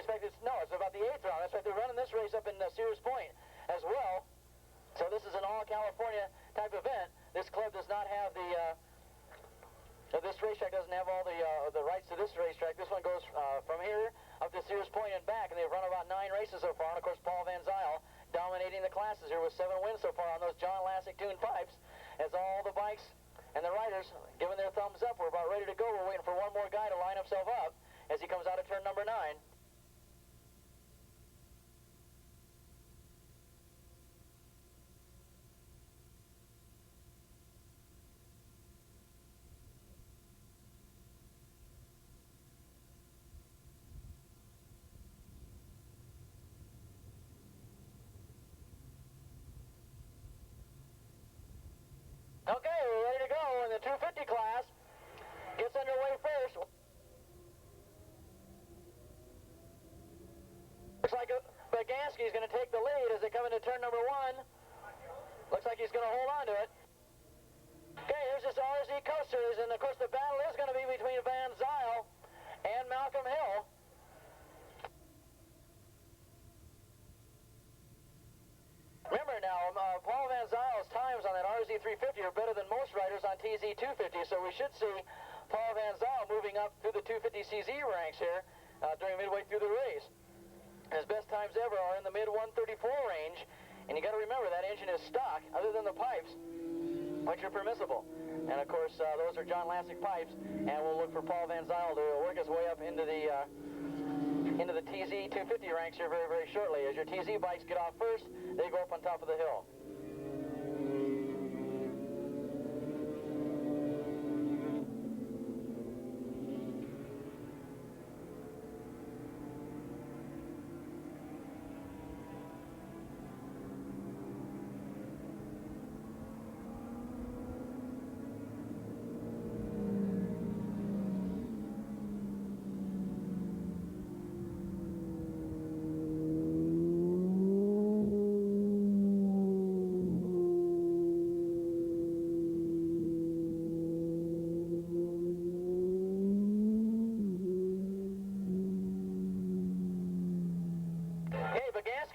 racetrack. It's about the 8th round. That's right. They're running this race up in Sears Point as well. So this is an all-California type event. This club does not have this racetrack doesn't have all the rights to this racetrack. This one goes from here up to Sears Point and back, and they've run about 9 races so far. And of course, Paul Van Zyl dominating the classes here with 7 wins so far on those John Lassick tuned pipes. As all the bikes and the riders giving their thumbs up, we're about ready to go. We're waiting for one more guy to line himself up as he comes out of turn number 9. Okay, we're ready to go, and the 250 class gets underway first. Looks like Bagansky's going to take the lead as they come into turn number 1. Looks like he's going to hold on to it. Okay, here's this RZ Coasters, and of course the battle is going to be between Van Zyl and Malcolm Hill. Remember now, Paul Van Zyl's times on that RZ350 are better than most riders on TZ250, so we should see Paul Van Zyl moving up through the 250cz ranks here during midway through the race. His best times ever are in the mid-134 range, and you got to remember that engine is stock, other than the pipes, which are permissible. And of course, those are John Lassick pipes, and we'll look for Paul Van Zyl to work his way up into the TZ 250 ranks here very, very shortly. As your TZ bikes get off first, they go up on top of the hill.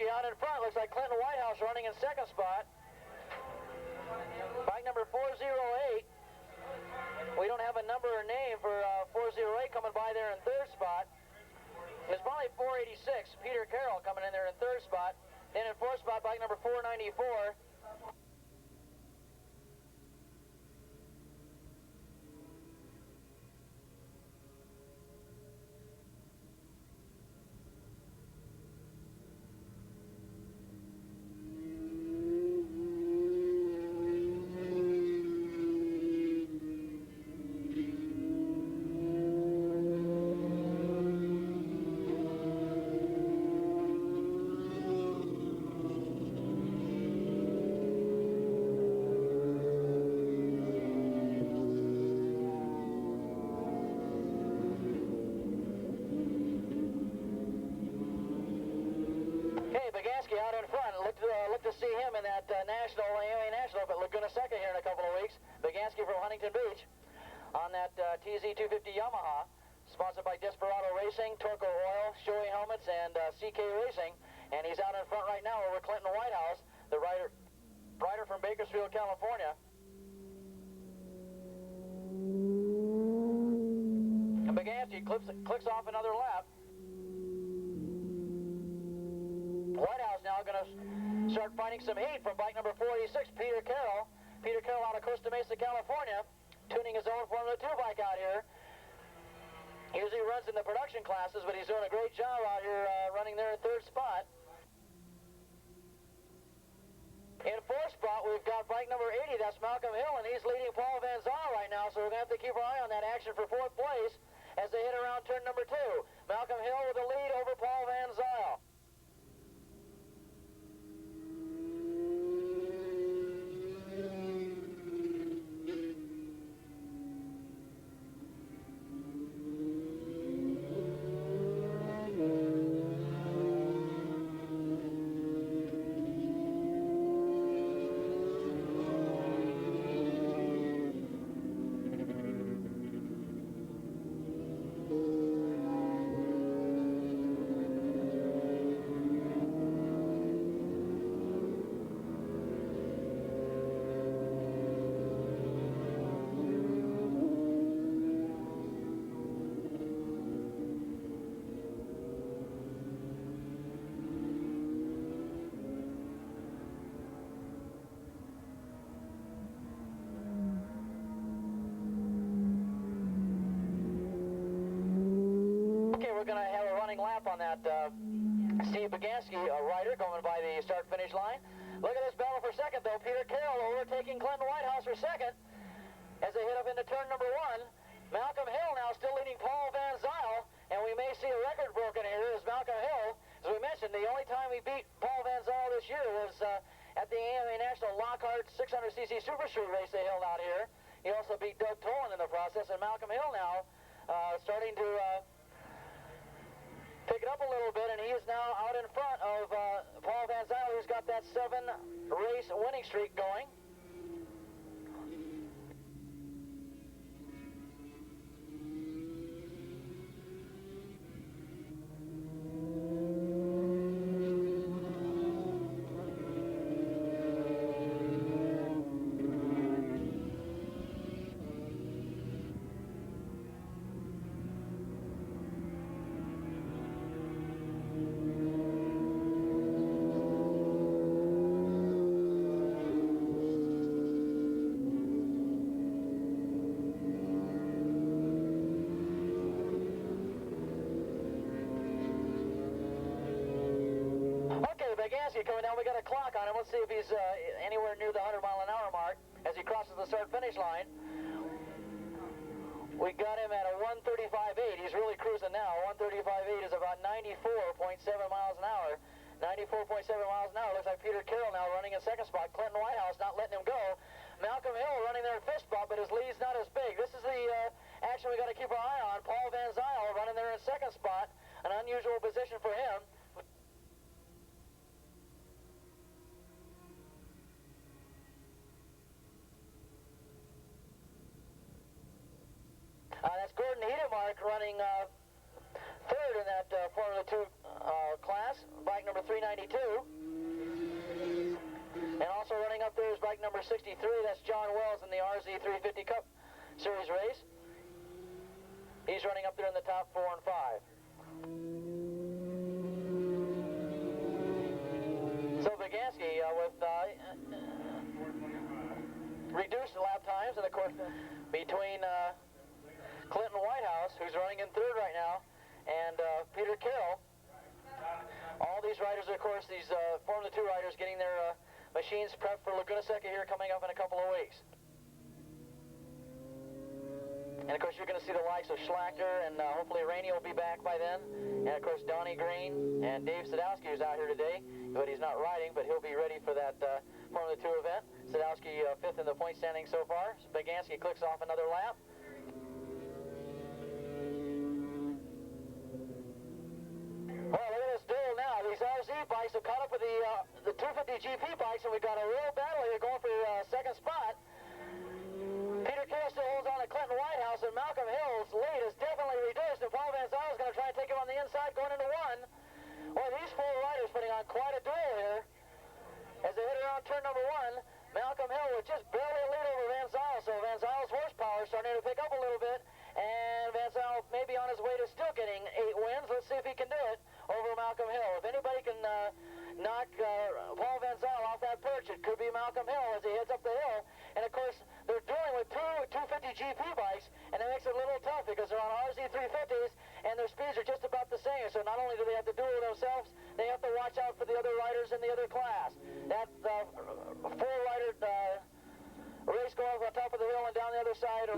Out in front, looks like Clinton Whitehouse running in second spot. Bike number 408. We don't have a number or name for 408 coming by there in third spot. It's probably 486. Peter Carroll coming in there in third spot. Then in fourth spot, bike number 494. Out in front. Look to see him in that AMA National, but Laguna Seca here in a couple of weeks. Bagansky from Huntington Beach on that TZ250 Yamaha, sponsored by Desperado Racing, Torco Oil, Shoei Helmets, and CK Racing. And he's out in front right now over Clinton Whitehouse, the rider from Bakersfield, California. And Bagansky clicks off another lap. Whitehouse now going to start finding some heat from bike number 486, Peter Carroll. Peter Carroll out of Costa Mesa, California, tuning his own Formula 2 bike out here. He usually runs in the production classes, but he's doing a great job out here running there in third spot. In fourth spot, we've got bike number 80, that's Malcolm Hill, and he's leading Paul Van Zyl right now, so we're going to have to keep our eye on that action for fourth place as they hit around turn number 2. Malcolm Hill with the lead over Paul Van Zyl. going to have a running lap on that Steve Bagansky rider going by the start-finish line. Look at this battle for second, though. Peter Carroll overtaking Clinton Whitehouse for second as they hit up into turn number 1. Malcolm Hill now still leading Paul Van Zyl, and we may see a record broken here as Malcolm Hill, as we mentioned, the only time we beat Paul Van Zyl this year was at the AMA National Lockhart 600cc Super Street race they held out here. He also beat Doug Tolan in the process, and Malcolm Hill now starting to pick it up a little bit, and he is now out in front of Paul Van Zyl, who's got that 7-race winning streak going. Coming down, we got a clock on him. Let's see if he's anywhere near the 100-mile-an-hour mark as he crosses the start-finish line. We got him at a 135.8. He's really cruising now. 135.8 is about 94.7 miles an hour. 94.7 miles an hour. Looks like Peter Carroll now running in second spot. Clinton Whitehouse not letting him go. Malcolm Hill running there in fifth spot, but his lead's not as big. This is the action we got to keep our eye on. Paul Van Zyl running there in second spot. An unusual position for him. That's Gordon Hedemark running third in that Formula 2 class, bike number 392. And also running up there is bike number 63, that's John Wells in the RZ 350 Cup Series race. He's running up there in the top 4 and 5. So Bagansky with reduced lap times, and of course between Clinton Whitehouse, who's running in third right now, and Peter Carroll. All these riders, of course, these Formula 2 riders getting their machines prepped for Laguna Seca here coming up in a couple of weeks. And of course, you're going to see the likes of Schlachter, and hopefully Rainey will be back by then. And of course, Donnie Green and Dave Sadowski, who's out here today, but he's not riding, but he'll be ready for that Formula 2 event. Sadowski fifth in the point standing so far. Bagansky clicks off another lap. Well, look at this duel now. These RZ bikes have caught up with the 250 GP bikes, and we've got a real battle here going for second spot. Peter Carroll still holds on to Clinton Whitehouse, and Malcolm Hill's lead is definitely reduced, and Paul Van Zyl is going to try and take him on the inside going into 1. Well, these 4 riders putting on quite a duel here as they hit around turn number 1. Malcolm Hill with just barely a lead over Van Zyl, so Van Zyl's horsepower is starting to pick up a little bit, and Van Zyl may be on his way to still getting 8 wins. Let's see if he can do it over Malcolm Hill. If anybody can knock Paul Van Zyl off that perch, it could be Malcolm Hill as he heads up the hill. And of course, they're dealing with 2 250 GP bikes, and it makes it a little tough because they're on RZ 350s, and their speeds are just about the same. So not only do they have to duel themselves, they have to watch out for the other riders in the other class. That 4-rider race going on top of the hill and down the other side.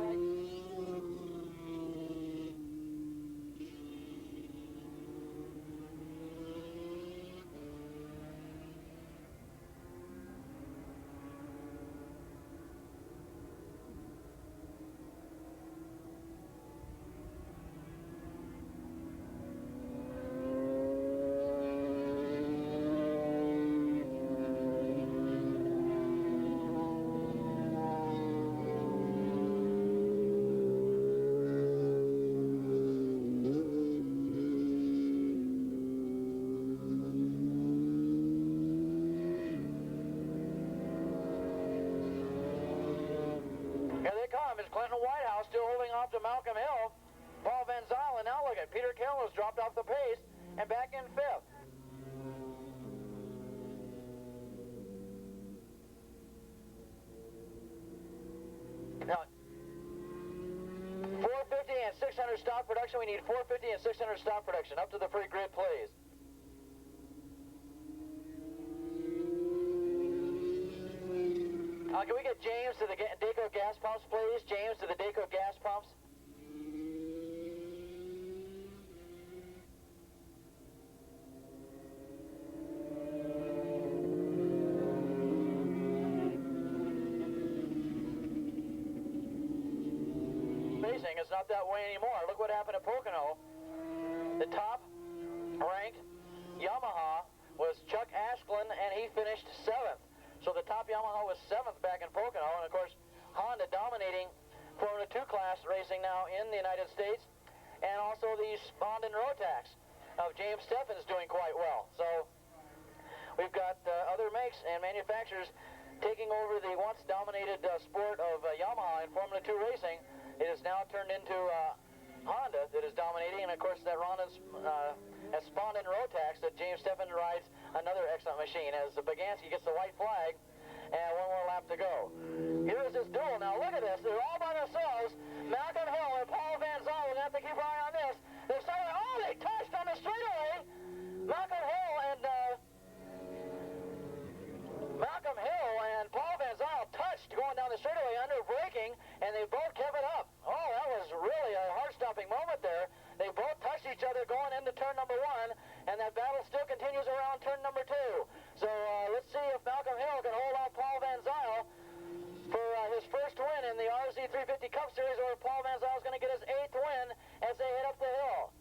Clinton Whitehouse still holding off to Malcolm Hill. Paul Van Zyl, and now look at Peter Carroll has dropped off the pace and back in 5th. Now, 450 and 600 stock production. We need 450 and 600 stock production. Up to the free grid, please. Can we get James to the Daco gas pumps, please? James to the Daco gas pumps. It's not that way anymore. Look what happened at Pocono. The top ranked Yamaha was Chuck Asklin, and he finished 7th. So the top Yamaha was 7th back in Pocono, and of course Honda dominating Formula 2 class racing now in the United States, and also the Spondon Rotax of James Steffens doing quite well. So we've got other makes and manufacturers taking over the once dominated sport of Yamaha in Formula 2 racing. It is now turned into Honda that is dominating, and of course that Spondon Rotax that James Steffens rides, another excellent machine, as Baganski gets the white flag, and one more lap to go. Here is this duel. Now look at this. They're all by themselves. Malcolm Hill and Paul Van Zyl. We're going to have to keep an eye on this. They're starting. Oh, they touched on the straightaway. Malcolm Hill and Paul Van Zyl touched going down the straightaway under braking, and they both kept it up. Oh, that was really a heart-stopping moment there. They both touched each other going into turn number 1, and that battle still continues around turn number 2. So let's see if Malcolm Hill can hold off Paul Van Zyl for his first win in the RZ350 Cup Series, or if Paul Van Zyl is going to get his 8th win as they head up the hill.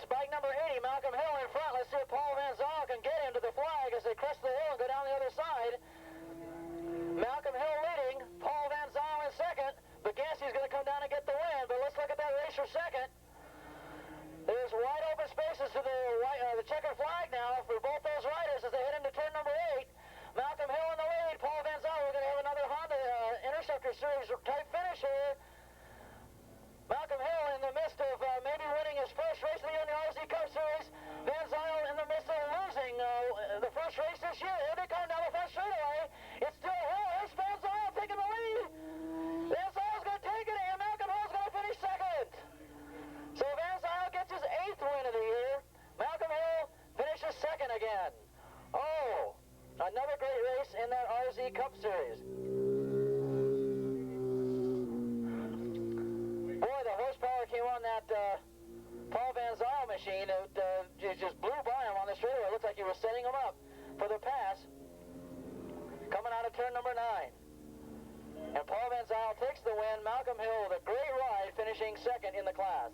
Bike number 80, Malcolm Hill in front. Let's see if Paul Van Zyl can get him to the flag as they crest the hill and go down the other side. Malcolm Hill leading, Paul Van Zyl in second. Baganski's going to come down and get the win, but let's look at that race for second. There's wide open spaces to the checkered flag now for both those riders as they head into turn number 8. Malcolm Hill in the lead, Paul Van Zyl. We're going to have another Honda Interceptor Series type finish here. Malcolm Hill in the midst of maybe winning his first race of the year in the RZ Cup Series. Van Zyl in the midst of losing the first race this year. Here they come down the front straightaway. It's still Hill. Here's Van Zyl taking the lead. Van Zyl's going to take it, and Malcolm Hill's going to finish second. So Van Zyl gets his 8th win of the year. Malcolm Hill finishes second again. Oh, another great race in that RZ Cup Series. Came on that Paul Van Zyl machine. It just blew by him on the straightaway. It looked like he was setting him up for the pass coming out of turn number 9. And Paul Van Zyl takes the win. Malcolm Hill with a great ride, finishing second in the class.